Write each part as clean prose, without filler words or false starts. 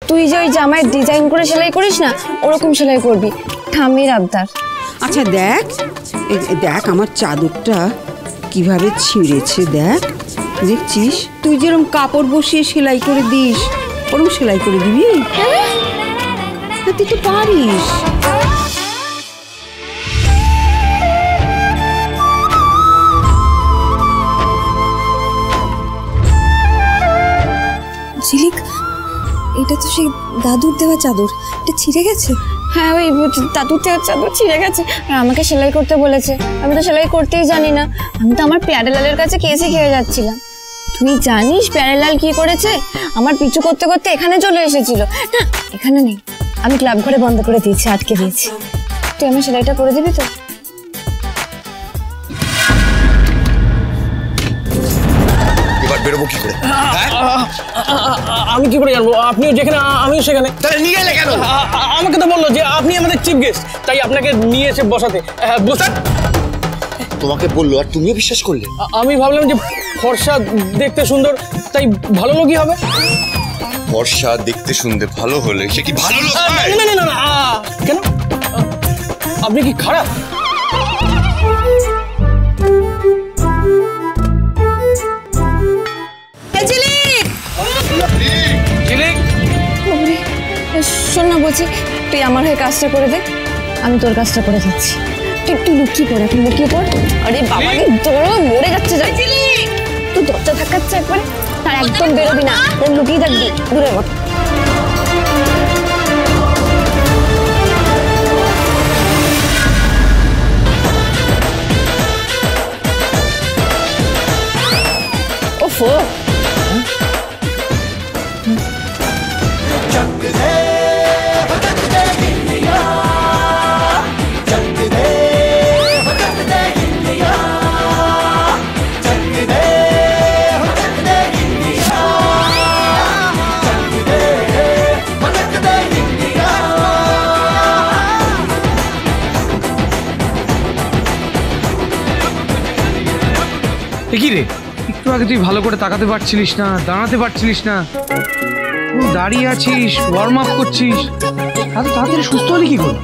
তুই যে ওই জামায় ডিজাইন করে সেলাই করিস না, ওরকম সেলাই করবি, ঠাম্মির আবদার। আচ্ছা দেখ, দেখ আমার চাদরটা কিভাবে ছিঁড়েছে, দেখ দেখছিস? তুই যেরকম কাপড় বসিয়ে সেলাই করে দিস ওরকম সেলাই করে দিবি? তুই তো পারিস। ঝিলিক, এটা তো সেই দাদুর দেওয়া চাদর, এটা ছিঁড়ে গেছে। হ্যাঁ, ওই দাদুর দেওয়া চাদর ছিঁড়ে গেছে, আর আমাকে সেলাই করতে বলেছে। আমি তো সেলাই করতেই জানি না, আমি তো আমার প্যারেলালের কাছে কেসে খেয়ে যাচ্ছিলাম। তুই জানিস প্যারেলাল কি করেছে? আমার পিছু করতে করতে এখানে চলে এসেছিল। না, এখানে নেই, আমি ক্লাব ঘরে বন্ধ করে দিয়েছি, আটকে দিয়েছি। তুই আমার সেলাইটা করে দিবি তো? এবার বেরোবো কি করে? আমি কি করে জানবো? আপনিও যেখানে আমিও সেখানে। তাহলে নিয়ে এলে কেন? আমাকে তো বললো যে আপনি আমাদের চিফ গেস্ট, তাই আপনাকে নিয়ে এসে বসাতে। বসান। তোমাকে বললো আর তুমিও বিশ্বাস করলে? আমি ভাবলাম যে ফর্সা দেখতে সুন্দর, তাই ভালো লোকই হবে। ফর্সা দেখতে শুনতে ভালো হলে সে কি ভালো লোক? না না না, কেন? আপনি কি খারাপ? শোন না, বলছি তুই আমার হয়ে কাজটা করে দে, আমি তোর কাজটা করে দিচ্ছি। তুই লুকিয়ে পড়, এখন লুকিয়ে পড়। আরে বাবা, দৌড়ো, মরে যাচ্ছে। তুই দরজা থাকাচ্ছে একবারে, আর একদম বেরোবি না, লুকিয়ে থাকবি দূরের মতো। ওফো, কি রে, একটু আগে তুই ভালো করে তাকাতে পারছিলিস না, দাঁড়াতে পারছিলিস না, দাঁড়িয়ে আছিস, ওয়ার্ম আপ করছিস, এত তাড়াতাড়ি সুস্থ হলি কি করে?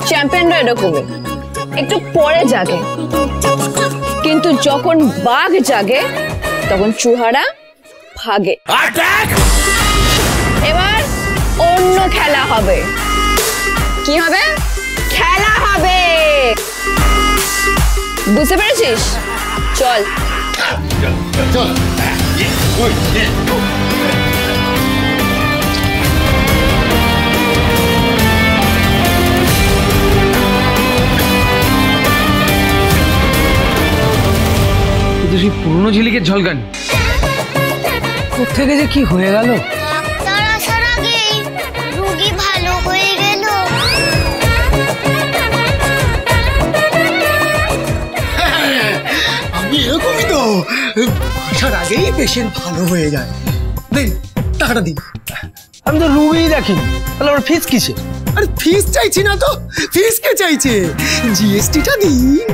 চ্যাম্পিয়নরা এরকমই, একটু পরে জাগে, কিন্তু যখন বাঘ জাগে তখন চুহারা ভাগে। এবার অন্য খেলা হবে। কি হবে? খেলা হবে, বুঝতে পেরেছিস? চল চল। সেই পুরনো ঝিলিকের ঝলকানি কোত্থেকে যে কি হয়ে গেল। ডাক্তার আসার আগেই রোগী ভালো হয়ে গেল। আমি এরকমই তো, আসার আগেই পেশেন্ট ভালো হয়ে যায়। দিন টাকাটা দিন। আমি তো রুগীই রাখিনি, তাহলে আমার ফিস কিসে? আরে ফিস চাইছি না তো, ফিস কে চাইছে? জিএসটিটা দিন।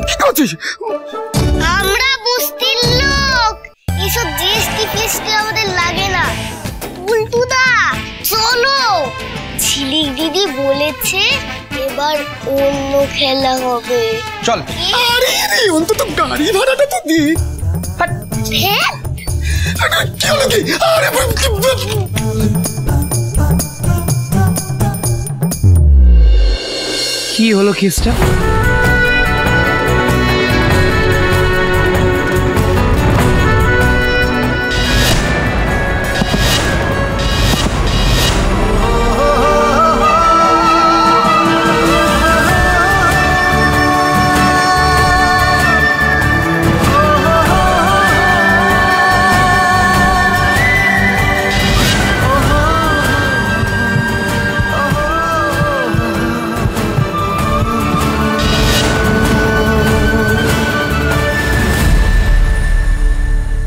কি করছিস? আমরা বস্তির লোক, এসব জিএসটি ফিএসটি আমাদের লাগে না। উল্টুদা চলো, ঝিলিক দিদি বলেছে এবার অন্য খেলা হবে। চল। আরে রে, অন্তত গাড়ি ভাড়াটা তো দি। হ্যাঁ, কি হলো কি? আরে কি হলো কেসটা?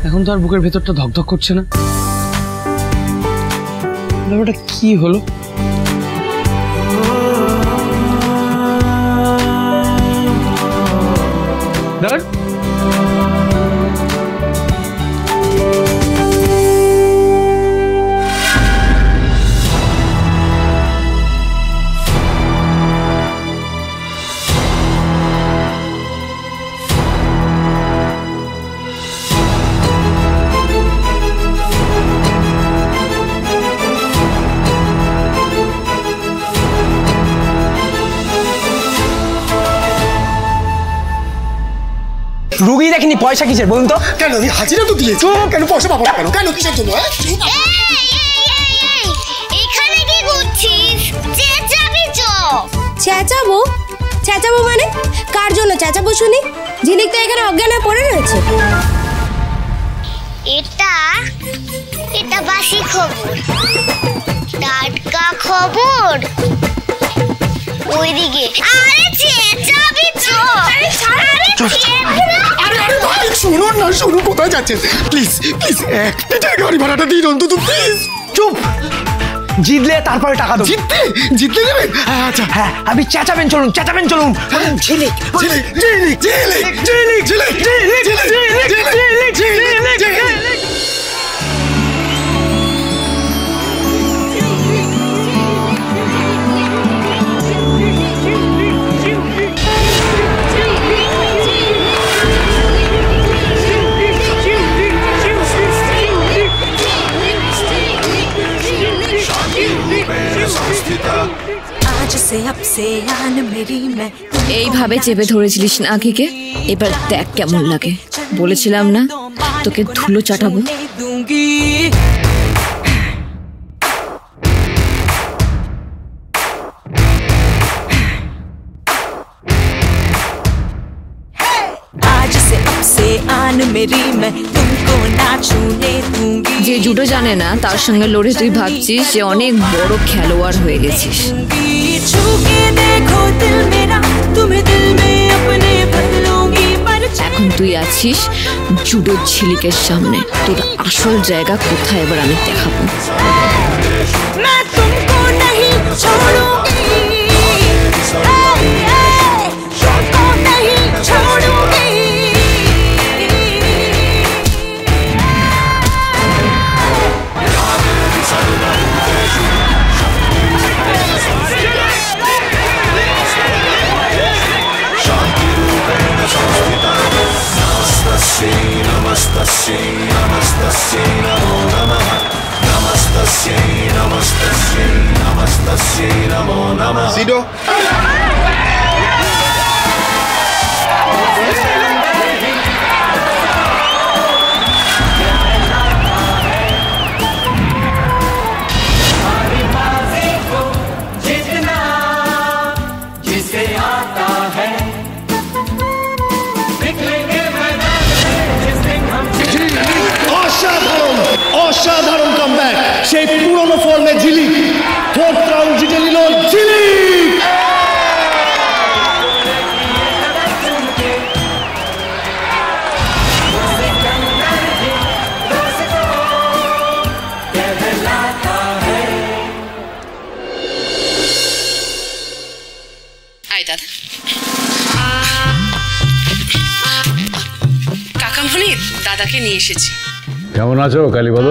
এখন তো আর বুকের ভেতরটা ধকধক করছে না। ব্যাপারটা কি হলো? গিন্নি পয়সা কিসের বলুন তো? কেন আমি হাজিরা তো দিয়েছি, কেন পয়সা পাবো না কেন? কেন কিসের জন্য? এখানে কি করছিস? চেঁচাবি তো। চেঁচাবো? চেঁচাবো মানে কার জন্য চেঁচাবো শুনি? ঝিলিক তো এখানে অজ্ঞান হয়ে পড়ে রয়েছে। এটা বাসি খবর, টাটকা খবর ওইদিকে। আরে চেঁচাবি তো। আরে ভাই শুনুন না, শুনুন কোথায় যাচ্ছেন? প্লিজ প্লিজ একটা গাড়ি ভাড়াটা দিন অন্তত প্লিজ। চুপ, জিতলে তারপরে টাকা দেবো। জিততে দেবেন? আচ্ছা হ্যাঁ, আপনি চেঁচাবেন, চলুন চেঁচাবেন, চলুন। ঝিলিক ঝিলিক ঝিলিক ঝিলিক ঝিলিক ঝিলিক ঝিলিক ঝিলিক ঝিলিক। এইভাবে চেপে ধরেছিলিস না আখিকে, এবার দেখ কেমন লাগে। বলেছিলাম না তোকে ধুলো চাটাবো। যে জুডো জানে না তার সঙ্গে লড়ে তুই ভাবছিস যে অনেক বড় খেলোয়াড় হয়ে গেছিস। এখন তুই আছিস জুডো ঝিলিকের সামনে, তোর আসল জায়গা কোথায় এবার আমি দেখাবো। সিডো অসাধারণ কামব্যাক, সেই পুরনো ফর্মে ঝিলিক ফোর্থ রাউন্ড জিতে নিল ঝিলিক। আয় দাদা। কাকামণি, দাদাকে নিয়ে এসেছি। কেমন আছো কালীপদ?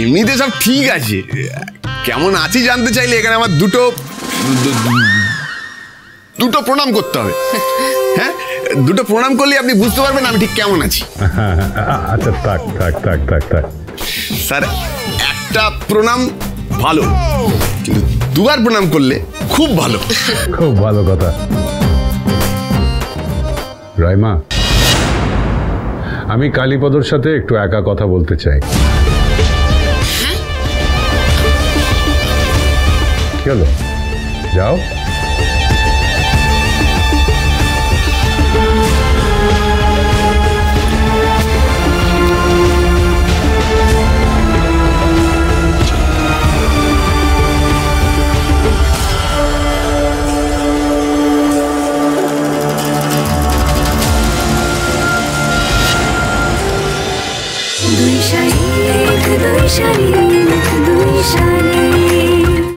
এমনিতে সব ঠিক আছে, কেমন আছি জানতে চাইলে এখানে আমার দুটো প্রণাম করতে হবে। হ্যাঁ, দুটো প্রণাম করলে আপনি বুঝতে পারবেন আমি ঠিক কেমন আছি। আচ্ছা থাক থাক থাক থাক থাক। স্যার, একটা প্রণাম ভালো, কিন্তু দুবার প্রণাম করলে খুব ভালো। খুব ভালো কথা। রাইমা, আমি কালীপদর সাথে একটু একা কথা বলতে চাই। কি হলো, যাও। দুই শালিক দুই শালিক দুই শালিক